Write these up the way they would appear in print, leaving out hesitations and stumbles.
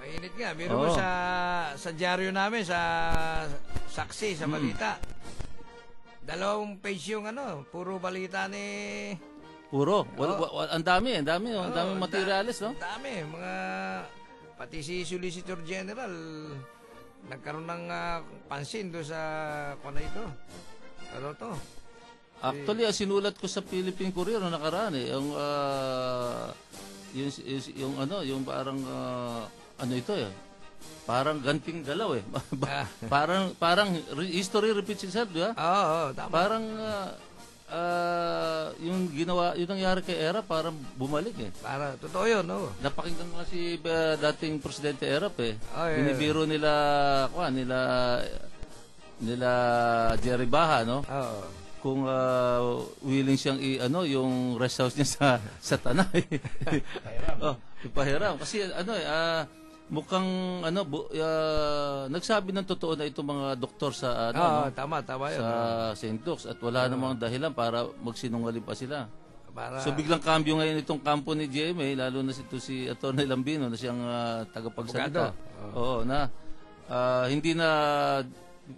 Mainit nga. Biro mo sa dyaryo namin, sa saksi, sa balita. 2 page yung puro balita ni... Puro. Ang dami, ang dami materials, no? Ang dami. Pati si Solicitor General, nagkaroon ng pansin doon sa ito. Ano to? Actually, sinulat ko sa Philippine Courier na nakaraan yung parang ito parang ganting galaw parang history repeats itself, di ba? Oo, tama. Parang yung nangyari kay Erap parang bumalik Para totoo yun, no? Napakinggan ko si dating Presidente Erap binibiro nila Jerry Baha, no? Oo. Kung willing siyang yung rest house niya sa Tanay. Ipahiram kasi mukhang nagsabi ng totoo na itong mga doktor sa tama yun. Sa St. Luke's at wala namang dahilan para magsinungaling pa sila. Para... So biglang cambio ngayon itong kampo ni GMA, lalo na si Atty. Lambino na siyang tagapagsalita. Oo, na hindi na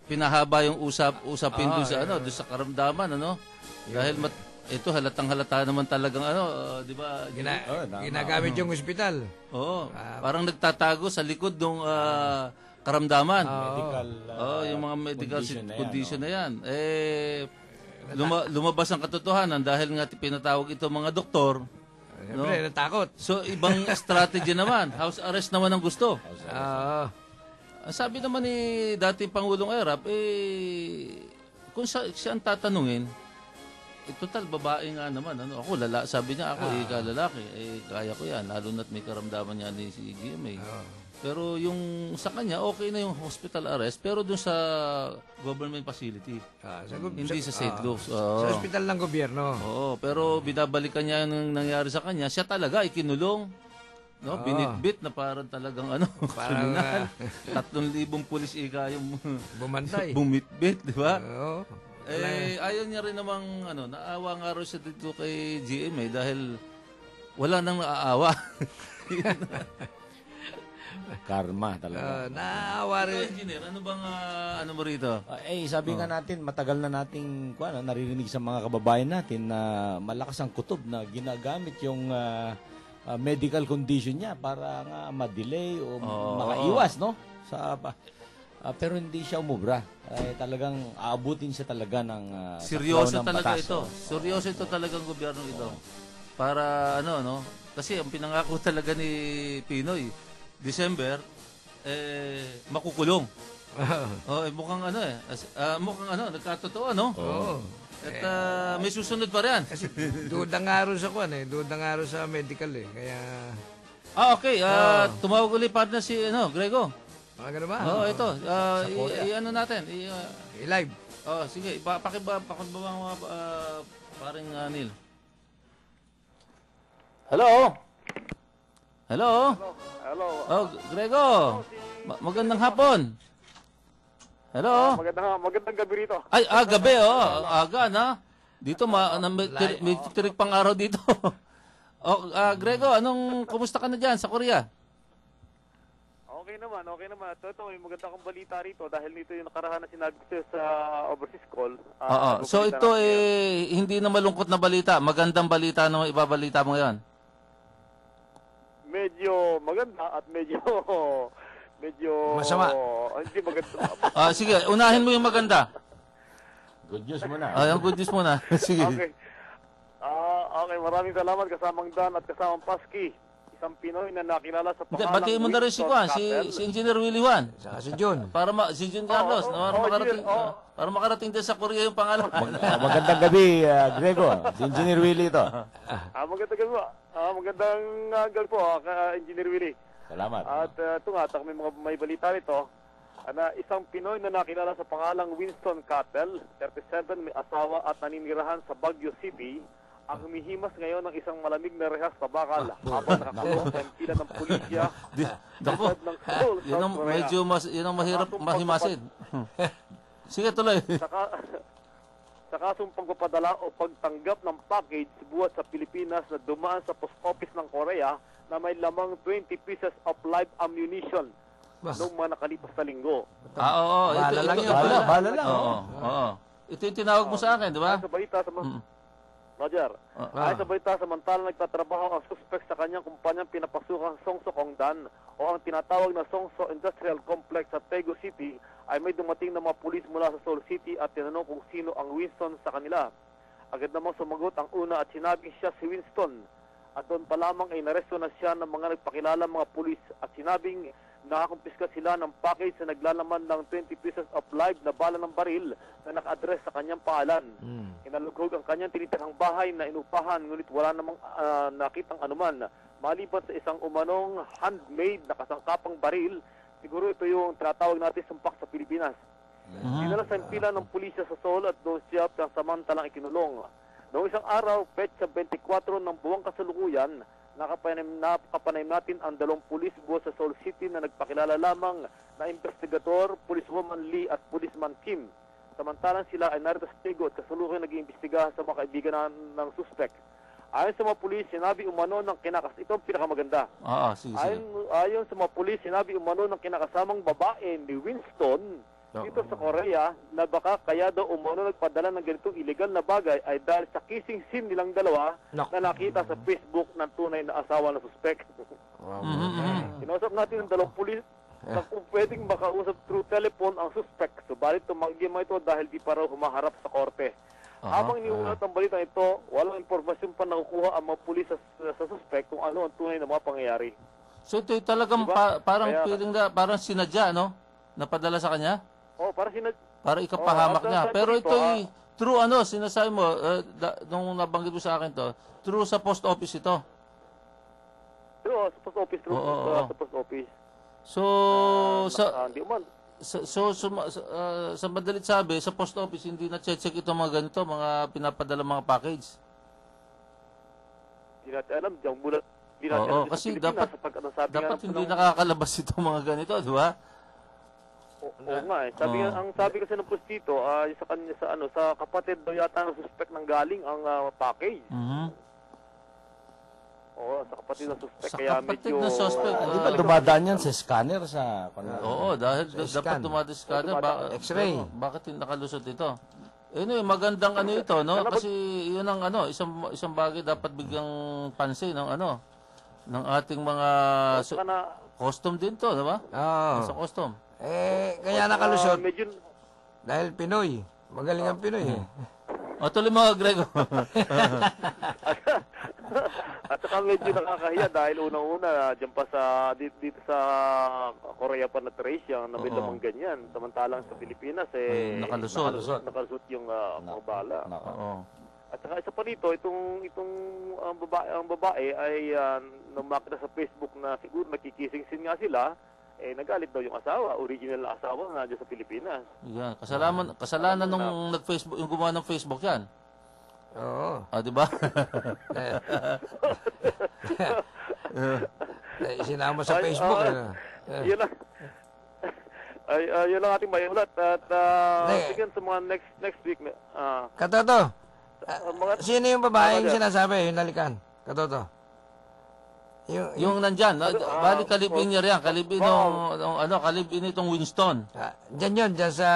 pinahaba yung usapin doon sa karamdaman, dahil ito halatang-halata naman talagang di ba? Ginagamit yung ospital. Oo. Parang nagtatago sa likod ng karamdaman. Yung mga medical condition na yan. Lumabas ang katotohanan dahil nga pinatawag ito mga doktor. Siyempre, natakot. So, ibang strategy naman. House arrest naman ang gusto. Sabi naman ni dating Pangulong Erap, kung siya ang tatanungin, total babae nga naman. Ako, sabi niya, ako lalaki. Kaya ko yan, lalo na't may karamdaman niya ni si GMA. Pero yung sa kanya, okay na yung hospital arrest, pero dun sa government facility. Hindi sa St. Luke's. Sa hospital ng gobyerno. Oo, pero binabalikan niya yung nangyari sa kanya. Siya talaga ikinulong. Binitbit na parang talagang parang 3,000 pulis yung bumantay. Bumitbit, di ba? Oo. Ayaw niya rin namang naawa nga rin siya dito kay GMA dahil wala nang naaawa. Karma talaga. Naawa rin. Engineer, ano bang mo rito? Sabi nga natin, matagal na nating naririnig sa mga kababayan natin na malakas ang kutob na ginagamit yung medical condition niya para nga ma-delay o makaiwas, no? Pero hindi siya umubra. Talagang aabutin siya talaga ng seryoso talaga batas, ito. Seryoso ito talagang gobyerno ito. Para kasi ang pinangako talaga ni Pinoy, December, makukulong. Mukhang nagkatotoo, no? At may susunod pa rin. Kasi duda nga rin sa duda nga rin sa medical Kaya... okay. Tumawag ulit partner si Grego. Gano'n ba? Ito. Natin. I-live. Sige. Pakibaba mga paring Neil. Hello? Hello? Grego. Magandang hapon. Hello? Magandang gabi rito. Gabi, aga na. Dito, may tirik pang araw dito. Grego, kumusta ka na dyan sa Korea? Okay naman. Ito, may maganda kong balita rito dahil nito yung nakarahan na sinabi ko sa overseas call. So ito hindi na malungkot na balita. Magandang balita na ibabalita mo ngayon. Medyo maganda at medyo masama. Hindi maganda. Sige, unahin mo yung maganda. Good news muna. Yung good news muna. Sige. Okay. Okay, maraming salamat kasamang Dan at kasamang Paski. Isang Pinoy na nakilala sa pangalang batiin mo na rin si Juan, si Engineer Willie Juan. Saka si John. Si John Carlos, para makarating din sa Korea yung pangalan. Magandang gabi, Grego. Si Engineer Willie ito. Magandang gabi po. Magandang gabi po, Engineer Willie. Salamat. At ito nga, may balita rito. Isang Pinoy na nakilala sa pangalang Winston Cattle, 37, may asawa at naninirahan sa Baguio City, ang humihimas ngayon ng isang malamig na rehas na bakal habang nakakulong sa pila ng pulisya ng Seoul, South Korea. Yun ang mahirap mahimasin. Sige, tuloy. Sa kasong pagpapadala o pagtanggap ng package buhat sa Pilipinas na dumaan sa post office ng Korea na may lamang 20 pieces of live ammunition Bah. noong mga nakalipas na linggo. Oo. Bala lang yun. Bala lang. Oo. Oo. Ito yung tinawag mo sa akin, di ba? Ayon sa balita, Roger, ayon sa balita, samantalang nagtatrabaho ang suspect sa kanyang kumpanyang pinapasukang Songso Kongdan o ang tinatawag na Songso Industrial Complex sa Taguig City, ay may dumating na mga pulis mula sa Seoul City at tinanong kung sino ang Winston sa kanila. Agad namang sumagot ang una at sinabing siya si Winston. At doon pa lamang ay naresto na siya ng mga nagpakilala mga pulis at sinabing nakakumpiska sila ng package na naglalaman ng 20 pieces of live na bala ng baril na naka-address sa kanyang pangalan. Inalughog ang kanyang tinitirhang bahay na inupahan, ngunit wala namang nakitang anuman. Maliban sa isang umanong handmade na kasangkapang baril, siguro ito yung tinatawag natin sumpak sa Pilipinas. Dinala sa impila ng pulisya sa Seoul at doon siya samantalang ikinulong. Noong isang araw, petsa 24 ng buwang kasalukuyan, nakapanayam natin ang 2 pulis buo sa Seoul City na nagpakilala lamang na investigador, policewoman Lee at policeman Kim. Samantalang sila ay narito sa Taguig at kasalukuyan nag-iimbestiga sa mga kaibigan ng suspect. Ayon sa mga pulis, sinabi umano ng ito ang pinakamaganda. Sige. Ayon sa mga pulis, sinabi umano ng kinakasamang babae ni Winston dito sa Korea na baka kaya daw umano nagpadala ng ganitong illegal na bagay ay dahil sa kissing scene nilang dalawa na nakita sa Facebook ng tunay na asawa ng suspect. Kinausap natin ng 2 pulis na kung pwedeng makausap through telephone ang suspect. Subalit tumanggi mo ito dahil di pa raw humaharap sa korte. Habang iniulat ang balita ito, walang impormasyon pa nakukuha ang mga pulis sa suspect kung ano ang tunay na mga pangyayari. So ito talagang Diba? parang Kaya- feeling na parang sinadya, no? Napadala sa kanya? Para ikapahamak at niya. sabi Pero dito, ito true sinasabi mo, nung nabanggit mo sa akin to, true sa post office ito. True, sa post office. Oo. Sa post office. So, Hindi man. sa madalit sabi, sa post office, hindi na-check itong mga ganito, mga pinapadala mga package. Hindi natin alam. Diyan mula. Hindi natin Oo, alam dito kasi sa Pilipinas, dapat- sapagkat ang sabi nga Dapat ng hindi punong- nakakalabas itong mga ganito, di ba? Oo nga eh. Ang sabi kasi ng post dito, sa kanya sa kapatid daw yata ng suspect nang galing ang package. Oo, sa kapatid ng suspect. Sa Kaya kapatid medyo... ng suspect, Di ba dumadaan yan sa scanner sa... Oo, dahil Sa dapat scan. dumadiscada. X-ray. Bakit hindi nakalusot ito? Anyway, magandang ito, no? Kasi yun ang isang bagay dapat bigyang pansin ng ating mga Saka na, custom din to, di ba? Oo. Sa custom. Kaya nakalusot. medyo... Dahil Pinoy. Magaling ang Pinoy eh. O, tuloy mo, Grego. At saka medyo nakakahiya dahil unang-una dyan pa dito sa Korea pa na trace yung may lamang ganyan. Samantalang sa Pilipinas Nakalusot. nakalusot yung mga bala. Oo. At saka isa pa rito, itong ang babae ay nung makita sa Facebook na siguro nakikising sin nga sila, nagalit daw yung asawa, original na asawa na nandiyan sa Pilipinas. Yan. Kasalanan nung nag-Facebook, yung gumawa ng Facebook yan. Oo. Di ba? Sinama sa Facebook. Yun lang. Yun lang ating maiulat. At tingnan sa mga next week. Katoto, sino yung babaeng Roger. sinasabi, yung nalikan? Katoto. Yung nandyan, bali kalibin niya riyan, kalibin kalibin nitong Winston. Dyan yun, dyan sa...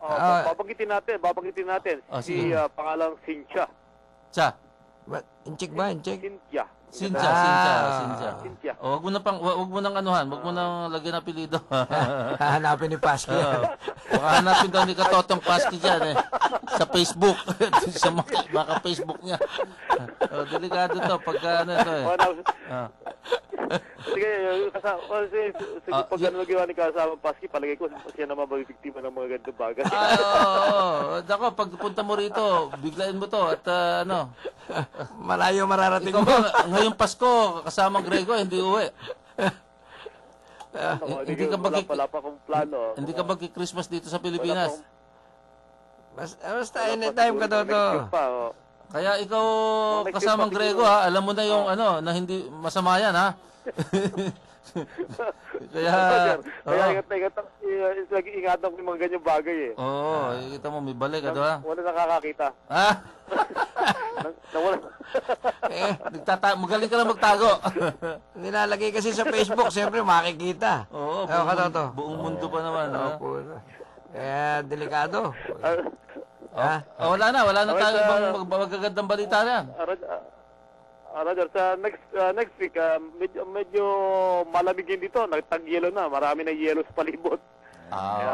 babanggitin natin. Si pangalang Cynthia. Cha. Inchik ba? Inchik? Cynthia. Cynthia. Wag mo nang anuhan, wag mo nang lagyan ng apelyido. Hahanapin ni Paski. Baka hanapin daw ni Katotong Paski dyan sa Facebook. Sa mga Facebook niya. Delikado to pagka Sige, pag nagawa ni kasama Paski, palagay ko siya naman biktima ng mga ganitong bagay. Dako, pagpunta mo rito, biglain mo to at Malayo mararating ikaw mo. ba, ngayong Pasko, kasama Grego, hindi uwi. Wala pa akong plano. Hindi ka magki-Christmas dito sa Pilipinas. Basta anytime, Katoto. Kaya ikaw kasamang Grego alam mo na yung na hindi masama yan Kaya ingatan ko yung mga ganyang bagay eh. kita mo may balik Wala nakakakita. Nawala. Magaling ka lang magtago. Nilalagay kasi sa Facebook, siyempre makikita. Oo, Katoto. buong mundo pa naman. Ha? Opo. Kaya delikado. Wala na Okay, tayo sa- ibang magagandang balita na. Roger, sa next week, medyo malamig din dito. Nagtag-yelo na. Marami na yelo sa palibot. Kaya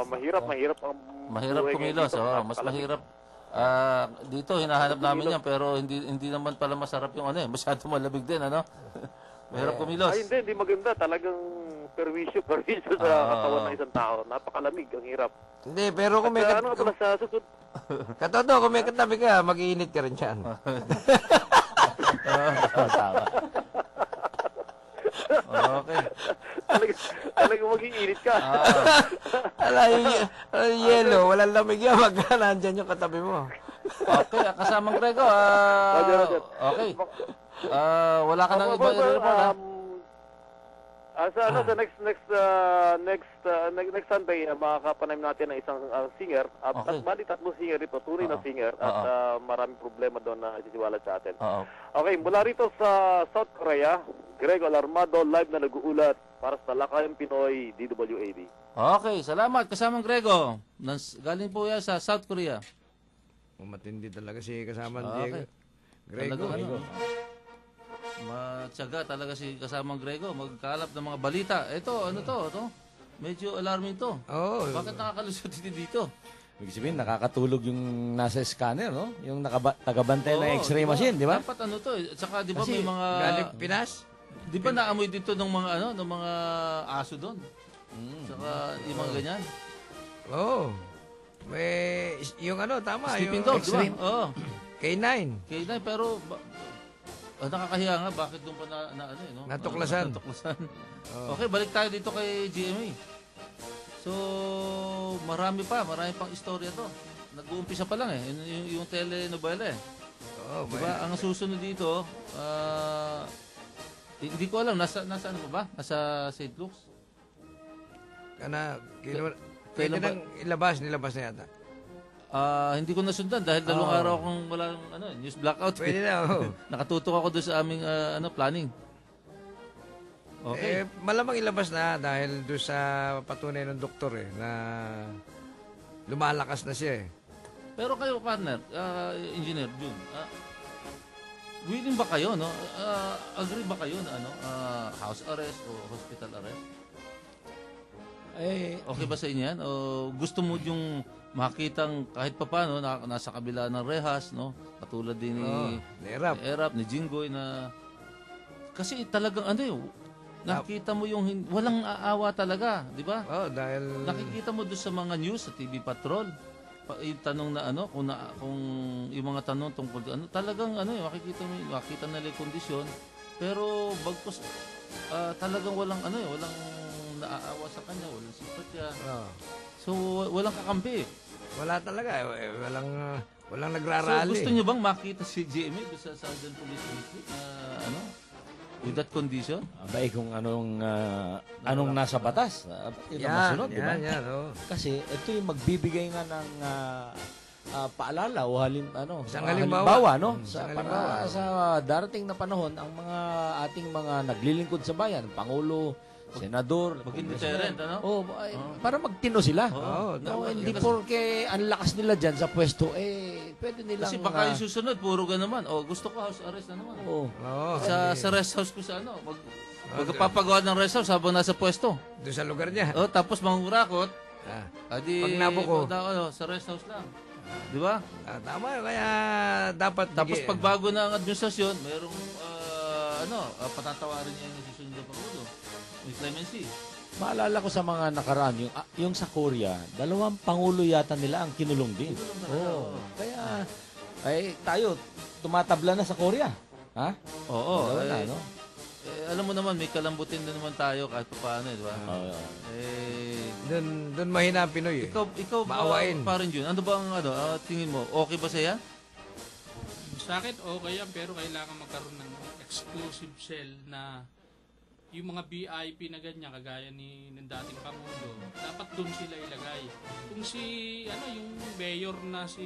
mahirap ang Mahirap buhay ngayon kumilos. dito. Mas Napakalamig. mahirap. Dito, hinahanap namin yan, pero hindi naman pala masarap yung ano eh. Masyado malamig din, ano? Mahirap kumilos. Ay, hindi maganda. Talagang perwisyo sa katawan ng isang tao. Napakalamig, ang hirap. Hindi, pero kung may... Ano nga pala sa susunod? Katoto, kung may katabi ka, mag-iinit ka rin dyan. Tama. Okay. Talagang mag-iinit ka. Yung yelo, walang lamig yan, magka nandyan yung katabi mo. Okay, kasamang Grego. Roger. Okay. Wala ka nang iba i-report, ha? Sa next Sunday, makakapanayam natin ng isang singer. Okay. Bali, tatlong singer dito. Tunay na singer. At maraming problema doon na isisiwala sa atin. Oo. Okay, mula rito sa South Korea, Greg Alarmado live na nag-uulat para sa Lakayang Pinoy DWAD. Okay, salamat. Kasamang Grego. Galing po yan sa South Korea. Matindi talaga si kasama Okay. Grego. Talagang matyaga talaga si kasamang Grego. Magkalap ng mga balita. Ito, ano to? Medyo alarming to. Oo. Bakit nakakalusot dito? Ibig sabihin, nakakatulog yung nasa scanner, no? Yung tagabantay ng Oo, x-ray diba? machine, di ba? Dapat ano to eh. At saka di ba Kasi may mga... galing Pinas? Di ba naamoy dito ng mga aso doon? Saka yung mga ganyan. Oo. May, yung ano, tama. Sleeping yung dog, di ba? X-ray. Oo. K9. K9, pero nakakahiya nga. Bakit doon pa ano eh, no? Natuklasan. Natuklasan. Okay, balik tayo dito kay GMA. So, marami pang istorya to. Nag-uumpisa pa lang eh. Yung telenovela eh. Oo, Diba? Ang susunod dito, hindi ko alam, nasa ano pa ba? Nasa St. Luke's? Pwede Kailan ba- nang nilabas na yata. Hindi ko nasundan dahil dalawang araw akong walang news blackout. Pwede na, oo. Nakatutok ako doon sa aming planning. Okay. Malamang ilabas na dahil doon sa patunay ng doktor na lumalakas na siya eh. Pero kayo, partner, Engineer Jun, willing ba kayo, no? Agree ba kayo na house arrest o hospital arrest? Okay ba sa inyo yan? O gusto mo yung makitang kahit pa paano nasa kabila ng rehas, no? Katulad din ni Erap, ni Jinggoy na kasi talagang nakita mo yung walang aawa talaga, di ba? Dahil Nakikita mo doon sa mga news sa TV Patrol. Yung tanong na kung yung mga tanong tungkol talagang makita nila yung kondisyon, pero bagkus talagang walang naaawa sa kanya, walang simpatya. So walang kakampi. Wala talaga. Walang So nagrarally. gusto niyo bang makita si GMA doon sa Southern Police District na with that condition? Abay, kung anong nasa batas. Yun ang masunod, di ba? Yan, oo. Kasi ito yung magbibigay nga ng paalala o Isang halimbawa. no? Isang Para halimbawa. sa darating na panahon, ang mga ating mga naglilingkod sa bayan, Pangulo, Senador, Maging deterrent, para magtino sila. Oo, No, tama. hindi porke ang lakas nila dyan sa pwesto, pwede nilang... Kasi baka yung susunod, puro ka naman. Gusto ko house arrest na naman. Oo. Sa rest house ko sa magpapagawa ng rest house habang nasa pwesto. Doon sa lugar niya. Tapos mangurakot, Pag nabuko. sa rest house lang. Di ba? Tama, kaya dapat... Tapos pagbago na ang administrasyon, mayroong patatawarin niya yung susunod na Pangulo. May clemency. Maalala ko sa mga nakaraan, yung sa Korea, 2 pangulo yata nila ang kinulong din. Kaya, tayo, tumatabla na sa Korea. Ha? Oo. Wala na, no? Alam mo naman, may kalambutin na naman tayo kahit pa paano, di ba? Doon mahina ang Pinoy eh. Ikaw Maawain. pa rin yun. Ano ba ang tingin mo? Okay ba sa'ya? Sa akin, okay yan, pero kailangan magkaroon ng exclusive cell na yung mga VIP na ganyan, kagaya ng dating Pangulo, dapat doon sila ilagay. Kung yung mayor na si